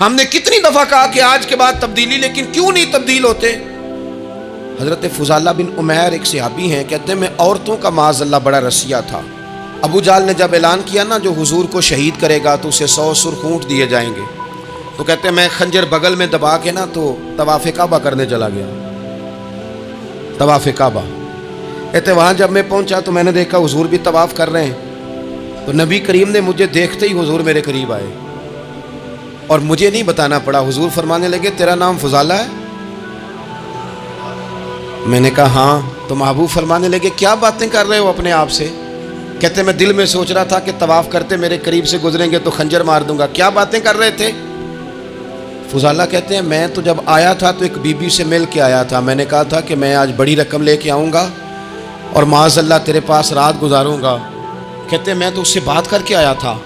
ہم نے کتنی دفعہ کہا کہ آج کے بعد تبدیلی، لیکن کیوں نہیں تبدیل ہوتے؟ حضرت فضالہ بن عمیر ایک صحابی ہیں، کہتے ہیں میں عورتوں کا معاذ اللہ بڑا رسیہ تھا۔ ابو جہل نے جب اعلان کیا نا جو حضور کو شہید کرے گا تو اسے 100 سرخ اونٹ دیے جائیں گے، تو کہتے ہیں میں خنجر بغل میں دبا کے نا تو طواف کعبہ کرنے چلا گیا۔ طواف کعبہ کہتے وہاں جب میں پہنچا تو میں نے دیکھا حضور بھی طواف کر رہے ہیں، تو نبی کریم نے مجھے دیکھتے ہی حضور میرے قریب آئے اور مجھے نہیں بتانا پڑا، حضور فرمانے لگے تیرا نام فضالہ ہے؟ میں نے کہا ہاں۔ تو محبوب فرمانے لگے کیا باتیں کر رہے ہو اپنے آپ سے؟ کہتے میں دل میں سوچ رہا تھا کہ طواف کرتے میرے قریب سے گزریں گے تو خنجر مار دوں گا، کیا باتیں کر رہے تھے؟ فضالہ کہتے ہیں میں تو جب آیا تھا تو ایک بی بی سے مل کے آیا تھا، میں نے کہا تھا کہ میں آج بڑی رقم لے کے آؤں گا اور معاذ اللہ تیرے پاس رات گزاروں گا۔ کہتے ہیں میں تو اس سے بات کر کے آیا تھا،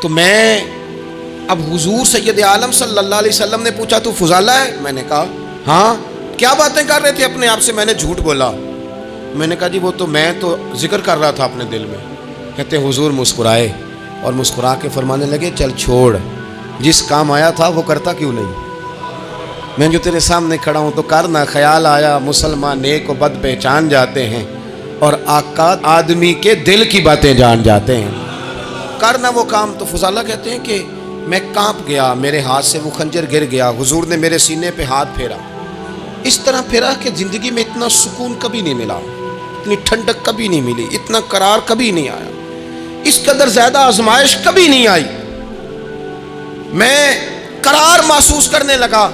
تو میں اب حضور سید عالم صلی اللہ علیہ وسلم نے پوچھا تو فضالہ ہے؟ میں نے کہا ہاں۔ کیا باتیں کر رہے تھے اپنے آپ سے؟ میں نے جھوٹ بولا۔ میں نے کہا جی وہ تو میں تو ذکر کر رہا تھا اپنے دل میں۔ کہتے ہیں حضور مسکرائے اور مسکرا کے فرمانے لگے چل چھوڑ، جس کام آیا تھا وہ کرتا کیوں نہیں؟ میں جو تیرے سامنے کھڑا ہوں تو کرنا، خیال آیا مسلمان نیک و بد پہچان جاتے ہیں اور آقا آدمی کے دل کی باتیں جان جاتے ہیں، کرنا وہ کام۔ تو فضالہ کہتے ہیں کہ میں کانپ گیا، میرے ہاتھ سے وہ خنجر گر گیا، حضور نے میرے سینے پہ ہاتھ پھیرا، اس طرح پھیرا کہ زندگی میں اتنا سکون کبھی نہیں ملا، اتنی ٹھنڈک کبھی نہیں ملی، اتنا قرار کبھی نہیں آیا، اس قدر زیادہ آزمائش کبھی نہیں آئی، میں قرار محسوس کرنے لگا۔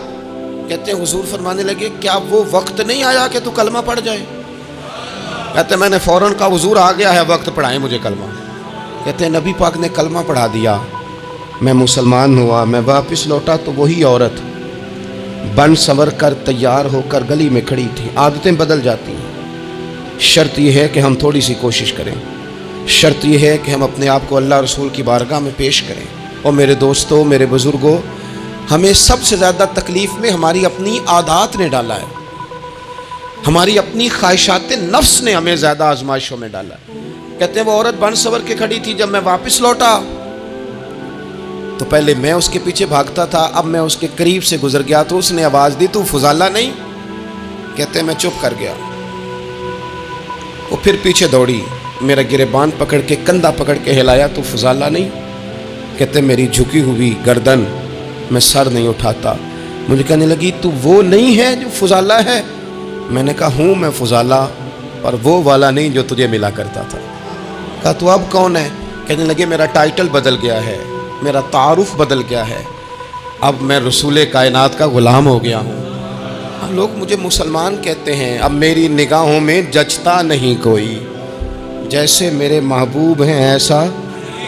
کہتے ہیں حضور فرمانے لگے کیا وہ وقت نہیں آیا کہ تو کلمہ پڑھ جائے؟ کہتے ہیں میں نے فوراً کہا حضور آ گیا ہے وقت، پڑھائیں مجھے کلمہ۔ کہتے ہیں نبی پاک نے کلمہ پڑھا دیا، میں مسلمان ہوا، میں واپس لوٹا تو وہی عورت بن سنور کر تیار ہو کر گلی میں کھڑی تھی۔ عادتیں بدل جاتی ہیں، شرط یہ ہے کہ ہم تھوڑی سی کوشش کریں، شرط یہ ہے کہ ہم اپنے آپ کو اللہ رسول کی بارگاہ میں پیش کریں۔ اور میرے دوستوں، میرے بزرگوں، ہمیں سب سے زیادہ تکلیف میں ہماری اپنی عادات نے ڈالا ہے، ہماری اپنی خواہشات نفس نے ہمیں زیادہ آزمائشوں میں ڈالا ہے۔ کہتے ہیں وہ عورت بن سنور کے کھڑی تھی، جب میں واپس لوٹا تو پہلے میں اس کے پیچھے بھاگتا تھا، اب میں اس کے قریب سے گزر گیا تو اس نے آواز دی تو فضالہ نہیں؟ کہتے ہیں میں چپ کر گیا، وہ پھر پیچھے دوڑی، میرا گریبان پکڑ کے کندھا پکڑ کے ہلایا تو فضالہ نہیں؟ کہتے ہیں میری جھکی ہوئی گردن، میں سر نہیں اٹھاتا، مجھے کہنے لگی تو وہ نہیں ہے جو فضالہ ہے؟ میں نے کہا ہوں میں فضالہ، پر وہ والا نہیں جو تجھے ملا کرتا تھا۔ کہا تو اب کون ہے؟ کہنے لگے میرا ٹائٹل بدل گیا ہے، میرا تعارف بدل گیا ہے، اب میں رسول کائنات کا غلام ہو گیا ہوں، اب لوگ مجھے مسلمان کہتے ہیں، اب میری نگاہوں میں جچتا نہیں کوئی، جیسے میرے محبوب ہیں ایسا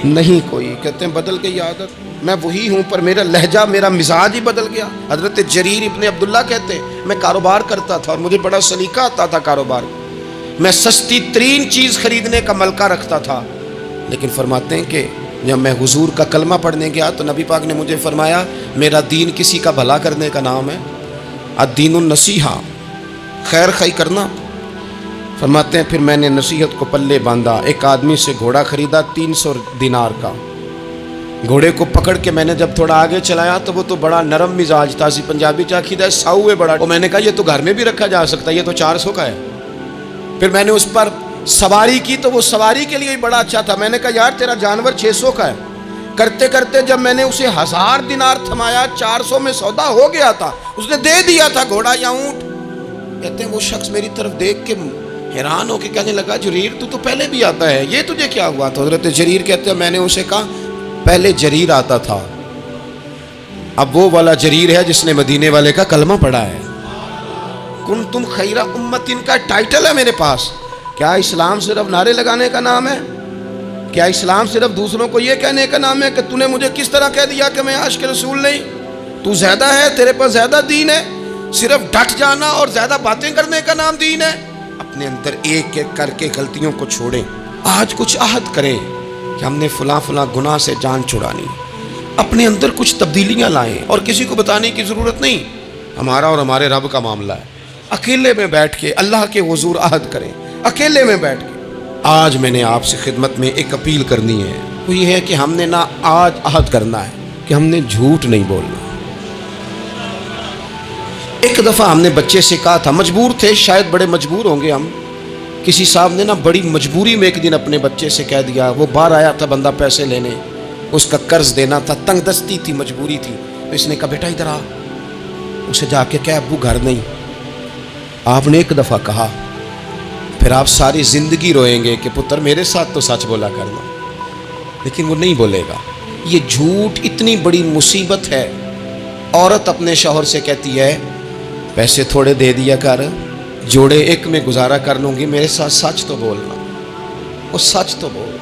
نہیں کوئی۔ کہتے ہیں بدل گئی عادت، میں وہی ہوں پر میرا لہجہ، میرا مزاج ہی بدل گیا۔ حضرت جریر ابن عبداللہ کہتے ہیں میں کاروبار کرتا تھا اور مجھے بڑا سلیقہ آتا تھا کاروبار، میں سستی ترین چیز خریدنے کا ملکہ رکھتا تھا، لیکن فرماتے ہیں کہ جب میں حضور کا کلمہ پڑھنے گیا تو نبی پاک نے مجھے فرمایا میرا دین کسی کا بھلا کرنے کا نام ہے، الدین النصیحہ، خیر خی کرنا۔ فرماتے ہیں پھر میں نے نصیحت کو پلے باندھا، ایک آدمی سے گھوڑا خریدا 300 دینار کا، گھوڑے کو پکڑ کے میں نے جب تھوڑا آگے چلایا تو وہ تو بڑا نرم مزاج تھا، اسی پنجابی چاکیدہ ہے ساؤ ہے بڑا، اور میں نے کہا یہ تو گھر میں بھی رکھا جا سکتا ہے، یہ تو 400 کا ہے۔ پھر میں نے اس پر سواری کی تو وہ سواری کے لیے بڑا اچھا تھا، میں نے کہا یار تیرا جانور 600 کا ہے۔ کرتے کرتے جب میں نے اسے 1000 دینار تھمایا، 400 میں سودا ہو گیا تھا، اس نے دے دیا تھا گھوڑا یا اونٹ۔ کہتے ہیں وہ شخص میری طرف دیکھ کے حیران ہو کے کہنے لگا جریر تو پہلے بھی آتا ہے، یہ تجھے کیا ہوا؟ تو حضرت جریر کہتے ہیں میں نے اسے کہا پہلے جریر آتا تھا، اب وہ والا جریر ہے جس نے مدینے والے کا کلمہ پڑھا ہے۔ کنتم خیر امت، ان کا ٹائٹل ہے میرے پاس۔ کیا اسلام صرف نعرے لگانے کا نام ہے؟ کیا اسلام صرف دوسروں کو یہ کہنے کا نام ہے کہ تو نے مجھے کس طرح کہہ دیا کہ میں عاشق رسول نہیں؟ تو زیادہ ہے، تیرے پاس زیادہ دین ہے، صرف ڈٹ جانا اور زیادہ باتیں کرنے کا نام دین ہے؟ اپنے اندر ایک ایک کر کے غلطیوں کو چھوڑیں، آج کچھ عہد کریں کہ ہم نے فلاں فلاں گناہ سے جان چھڑانی، اپنے اندر کچھ تبدیلیاں لائیں، اور کسی کو بتانے کی ضرورت نہیں، ہمارا اور ہمارے رب کا معاملہ ہے۔ اکیلے میں بیٹھ کے اللہ کے حضور عہد کریں، اکیلے میں بیٹھ کے۔ آج میں نے آپ سے خدمت میں ایک اپیل کرنی ہے، وہ یہ ہے کہ ہم نے نہ آج عہد کرنا ہے کہ ہم نے جھوٹ نہیں بولنا. ایک دفعہ ہم نے بچے سے کہا تھا, مجبور تھے, شاید بڑے مجبور ہوں گے ہم, کسی صاحب نے نا بڑی مجبوری میں ایک دن اپنے بچے سے کہہ دیا, وہ باہر آیا تھا بندہ پیسے لینے, اس کا قرض دینا تھا, تنگ دستی تھی, مجبوری تھی, تو اس نے کہا بیٹا ادھر آ. اسے جا کے کہا ابو گھر نہیں. آپ نے ایک دفعہ کہا, پھر آپ ساری زندگی روئیں گے کہ پتر میرے ساتھ تو سچ بولا کرنا, لیکن وہ نہیں بولے گا. یہ جھوٹ اتنی بڑی مصیبت ہے. عورت اپنے شوہر سے کہتی ہے پیسے تھوڑے دے دیا کر, جوڑے ایک میں گزارا کر لوں گی, میرے ساتھ سچ تو بولنا. وہ سچ تو بول.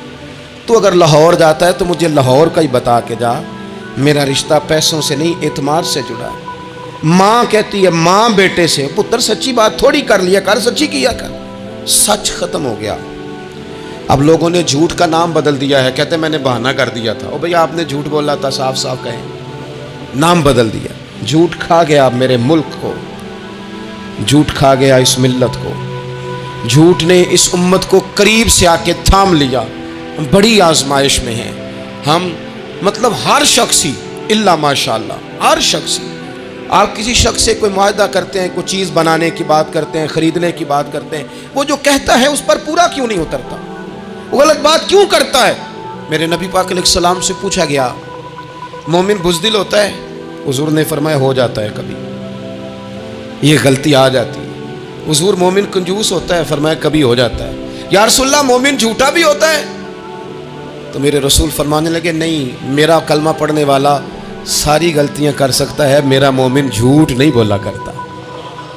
تو اگر لاہور جاتا ہے تو مجھے لاہور کا ہی بتا کے جا, میرا رشتہ پیسوں سے نہیں اعتماد سے جڑا ہے. ماں کہتی ہے ماں بیٹے سے, پتر سچی بات تھوڑی کر لیا کر, سچی کیا کر. سچ ختم ہو گیا. اب لوگوں نے جھوٹ کا نام بدل دیا ہے, کہتے میں نے بہانہ کر دیا تھا. او بھئی آپ نے جھوٹ بولا تھا, صاف صاف کہیں, نام بدل دیا. جھوٹ کھا گیا میرے ملک کو, جھوٹ کھا گیا اس ملت کو, جھوٹ نے اس امت کو قریب سے آ کے تھام لیا. بڑی آزمائش میں ہیں ہم, مطلب ہر شخصی الا ماشاءاللہ, ہر شخصی. آپ کسی شخص سے کوئی معاہدہ کرتے ہیں, کوئی چیز بنانے کی بات کرتے ہیں, خریدنے کی بات کرتے ہیں, وہ جو کہتا ہے اس پر پورا کیوں نہیں اترتا, وہ غلط بات کیوں کرتا ہے. میرے نبی پاک علیہ السلام سے پوچھا گیا مومن بزدل ہوتا ہے؟ حضور نے فرمایا ہو جاتا ہے, کبھی یہ غلطی آ جاتی ہے. حضور مومن کنجوس ہوتا ہے؟ فرمایا کبھی ہو جاتا ہے. یا رسول اللہ مومن جھوٹا بھی ہوتا ہے؟ تو میرے رسول فرمانے لگے نہیں, میرا کلمہ پڑھنے والا ساری غلطیاں کر سکتا ہے, میرا مومن جھوٹ نہیں بولا کرتا.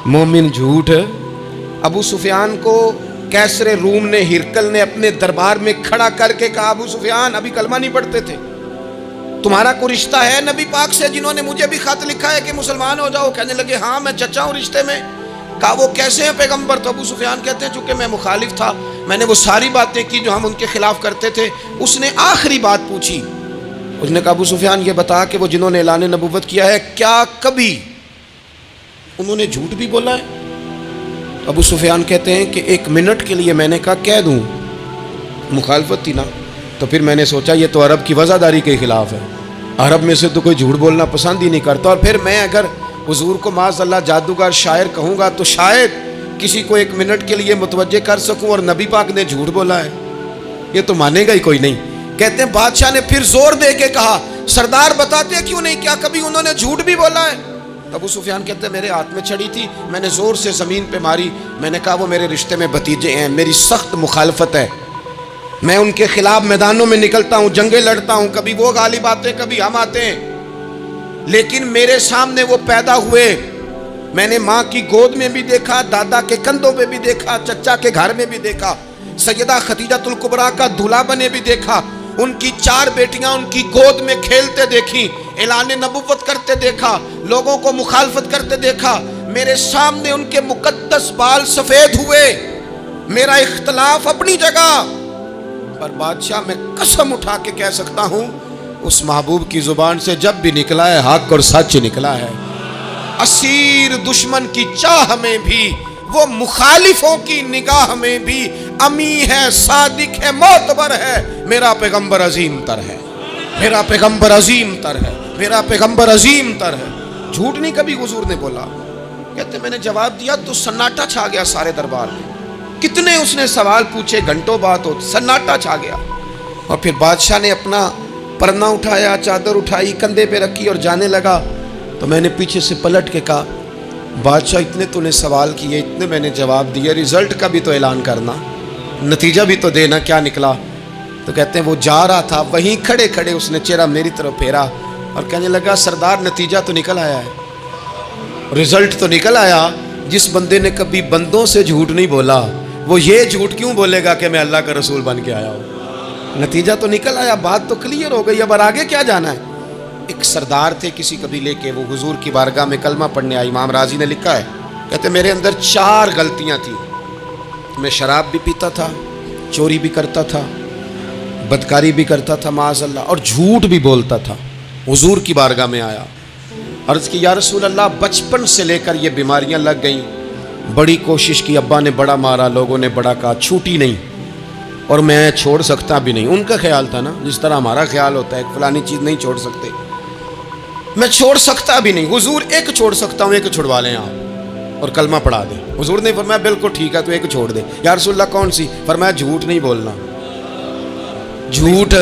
مومن جھوٹ. ابو سفیان کو کیسر روم نے, ہرقل نے اپنے دربار میں کھڑا کر کے کہا ابو سفیان ابھی کلمہ نہیں پڑھتے تھے, تمہارا کوئی رشتہ ہے نبی پاک سے, جنہوں نے مجھے بھی خط لکھا ہے کہ مسلمان ہو جاؤ؟ کہنے لگے ہاں میں چچا ہوں رشتے میں. کہا وہ کیسے ہیں پیغمبر؟ تو ابو سفیان کہتے ہیں چونکہ میں مخالف تھا, میں نے وہ ساری باتیں کی جو ہم ان کے خلاف کرتے تھے. اس نے آخری بات پوچھی, اس نے کہا ابو سفیان یہ بتا کہ وہ جنہوں نے اعلان نبوت کیا ہے کیا کبھی انہوں نے جھوٹ بھی بولا ہے؟ ابو سفیان کہتے ہیں کہ 1 منٹ کے لیے میں نے کہا کہہ دوں, مخالفت تھی نا, تو پھر میں نے سوچا یہ تو عرب کی وفاداری کے خلاف ہے, عرب میں سے تو کوئی جھوٹ بولنا پسند ہی نہیں کرتا, اور پھر میں اگر حضور کو معاذ اللہ جادوگر شاعر کہوں گا تو شاید کسی کو 1 منٹ کے لیے متوجہ کر سکوں, اور نبی پاک نے جھوٹ بولا ہے, یہ تو مانے گا ہی کوئی نہیں. کہتے ہیں بادشاہ نے پھر زور دے کے کہا سردار بتاتے کیوں نہیں, کیا کبھی انہوں نے جھوٹ بھی بولا ہے؟ ابو سفیان کہتے ہیں میرے ہاتھ میں چھڑی تھی, میں نے زور سے زمین پہ ماری, میں نے کہا وہ میرے رشتے میں بھتیجے ہیں, میری سخت مخالفت ہے, میں ان کے خلاف میدانوں میں نکلتا ہوں, جنگیں لڑتا ہوں, کبھی وہ غالب آتے کبھی ہم آتے ہیں, لیکن میرے سامنے وہ پیدا ہوئے, میں نے ماں کی گود میں بھی دیکھا, دادا کے کندھوں پہ بھی دیکھا, چچا کے گھر میں بھی دیکھا, سیدہ خدیجہ الکبریٰ کا دولہا بنے بھی دیکھا, ان کی 4 بیٹیاں ان کی گود میں کھیلتے دیکھی, اعلان نبوت کرتے دیکھا, لوگوں کو مخالفت کرتے دیکھا, میرے سامنے ان کے مقدس بال سفید ہوئے. میرا اختلاف اپنی جگہ, پر بادشاہ میں قسم اٹھا کے کہہ سکتا ہوں اس محبوب کی زبان سے جب بھی نکلا ہے حق اور سچ نکلا ہے. اسیر دشمن کی چاہ میں بھی, وہ مخالفوں کی نگاہ میں بھی امی ہے, صادق ہے, معتبر ہے, میرا پیغمبر عظیم تر ہے, میرا پیغمبر عظیم تر ہے, میرا پیغمبر عظیم تر ہے. جھوٹ نہیں کبھی حضور نے بولا. کہتے میں نے جواب دیا تو سناٹا چھا گیا سارے دربار میں, کتنے اس نے سوال پوچھے, گھنٹوں بات ہو, سناٹا چھا گیا. اور پھر بادشاہ نے اپنا پرنا اٹھایا, چادر اٹھائی, کندھے پہ رکھی اور جانے لگا. تو میں نے پیچھے سے پلٹ کے کہا بادشاہ اتنے تو نے سوال کیے, اتنے میں نے جواب دیے, رزلٹ کا بھی تو اعلان کرنا, نتیجہ بھی تو دینا, کیا نکلا؟ تو کہتے ہیں وہ جا رہا تھا, وہیں کھڑے کھڑے اس نے چہرہ میری طرف پھیرا اور کہنے لگا سردار نتیجہ تو نکل آیا ہے, رزلٹ تو نکل آیا. جس بندے نے کبھی بندوں سے جھوٹ نہیں بولا وہ یہ جھوٹ کیوں بولے گا کہ میں اللہ کا رسول بن کے آیا ہوں؟ نتیجہ تو نکل آیا, بات تو کلیئر ہو گئی, اب آگے کیا جانا ہے؟ ایک سردار تھے کسی قبیلے کے, وہ حضور کی بارگاہ میں کلمہ پڑھنے آئے. امام راضی نے لکھا ہے, کہتے میرے اندر 4 غلطیاں تھیں. میں شراب بھی پیتا تھا, چوری بھی کرتا تھا, بدکاری بھی کرتا تھا معاذ اللہ, اور جھوٹ بھی بولتا تھا. حضور کی بارگاہ میں آیا, عرض کی یا رسول اللہ بچپن سے لے کر یہ بیماریاں لگ گئیں, بڑی کوشش کی, ابا نے بڑا مارا, لوگوں نے بڑا کہا, چھوٹی نہیں, اور میں چھوڑ سکتا بھی نہیں. ان کا خیال تھا نا جس طرح ہمارا خیال ہوتا ہے فلانی چیز نہیں چھوڑ سکتے. میں چھوڑ سکتا بھی نہیں. حضور ایک چھوڑ سکتا ہوں, ایک چھڑوا لیں آپ اور کلمہ پڑھا دیں. حضور نے فرمایا بالکل ٹھیک ہے تو ایک چھوڑ دے. یا رسول اللہ کون سی؟ فرمایا جھوٹ نہیں بولنا. جھوٹ,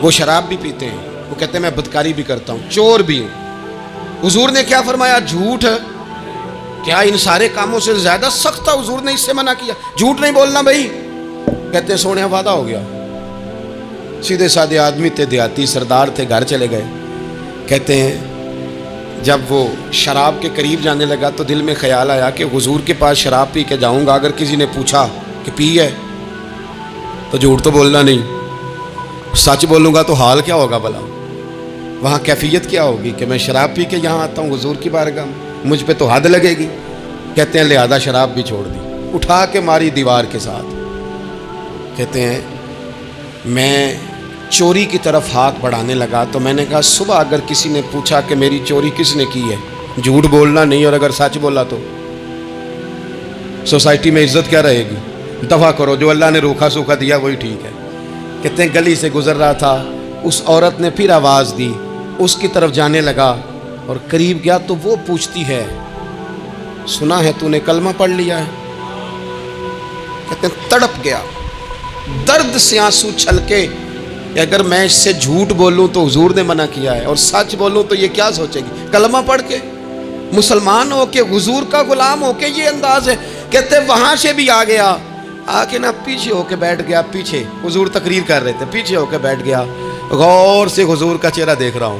وہ شراب بھی پیتے ہیں, وہ کہتے ہیں میں بدکاری بھی کرتا ہوں, چور بھی ہوں. حضور نے کیا فرمایا؟ جھوٹ. کیا ان سارے کاموں سے زیادہ سخت تھا حضور نے اس سے منع کیا؟ جھوٹ نہیں بولنا بھائی. کہتے ہیں سونے وعدہ ہو گیا. سیدھے سادے آدمی تھے, دیہاتی سردار تھے, گھر چلے گئے. کہتے ہیں جب وہ شراب کے قریب جانے لگا تو دل میں خیال آیا کہ حضور کے پاس شراب پی کے جاؤں گا, اگر کسی نے پوچھا کہ پی ہے تو جھوٹ تو بولنا نہیں, سچ بولوں گا تو حال کیا ہوگا بھلا, وہاں کیفیت کیا ہوگی کہ میں شراب پی کے یہاں آتا ہوں حضور کی بارگاہ میں, مجھ پہ تو حد لگے گی. کہتے ہیں لہذا شراب بھی چھوڑ دی, اٹھا کے ماری دیوار کے ساتھ. کہتے ہیں میں چوری کی طرف ہاتھ بڑھانے لگا تو میں نے کہا صبح اگر کسی نے پوچھا کہ میری چوری کس نے کی ہے, جھوٹ بولنا نہیں, اور اگر سچ بولا تو سوسائٹی میں عزت کیا رہے گی؟ دفع کرو, جو اللہ نے روکھا سوکھا دیا وہی ٹھیک ہے. کہتے ہیں گلی سے گزر رہا تھا, اس عورت نے پھر آواز دی, اس کی طرف جانے لگا اور قریب گیا تو وہ پوچھتی ہے سنا ہے تو نے کلمہ پڑھ لیا ہے؟ کہتے ہیں تڑپ گیا, درد سے آنسو چھلکے کہ اگر میں اس سے جھوٹ بولوں تو حضور نے منع کیا ہے, اور سچ بولوں تو یہ کیا سوچے گی؟ کلمہ پڑھ کے مسلمان ہو کے حضور کا غلام ہو کے یہ انداز ہے. کہتے وہاں سے بھی آ گیا, آ کے نا پیچھے ہو کے بیٹھ گیا. پیچھے حضور تقریر کر رہے تھے, پیچھے ہو کے بیٹھ گیا. غور سے حضور کا چہرہ دیکھ رہا ہوں,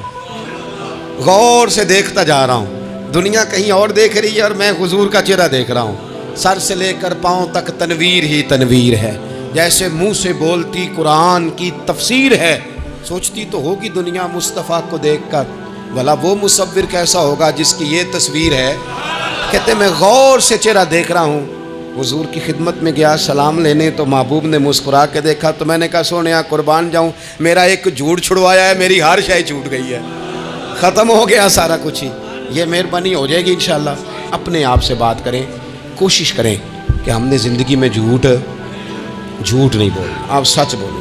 غور سے دیکھتا جا رہا ہوں. دنیا کہیں اور دیکھ رہی ہے اور میں حضور کا چہرہ دیکھ رہا ہوں. سر سے لے کر پاؤں تک تنویر ہی تنویر ہے, جیسے منہ سے بولتی قرآن کی تفسیر ہے. سوچتی تو ہوگی دنیا مصطفیٰ کو دیکھ کر بھلا وہ مصور کیسا ہوگا جس کی یہ تصویر ہے. کہتے میں غور سے چہرہ دیکھ رہا ہوں. حضور کی خدمت میں گیا سلام لینے تو محبوب نے مسکرا کے دیکھا تو میں نے کہا سونیا قربان جاؤں, میرا ایک جھوٹ چھڑوایا ہے, میری ہر شے چھوٹ گئی ہے, ختم ہو گیا سارا کچھ ہی. یہ مہربانی ہو جائے گی انشاءاللہ. اپنے آپ سے بات کریں, کوشش کریں کہ ہم نے زندگی میں جھوٹ نہیں بولنا, آپ سچ بولیں.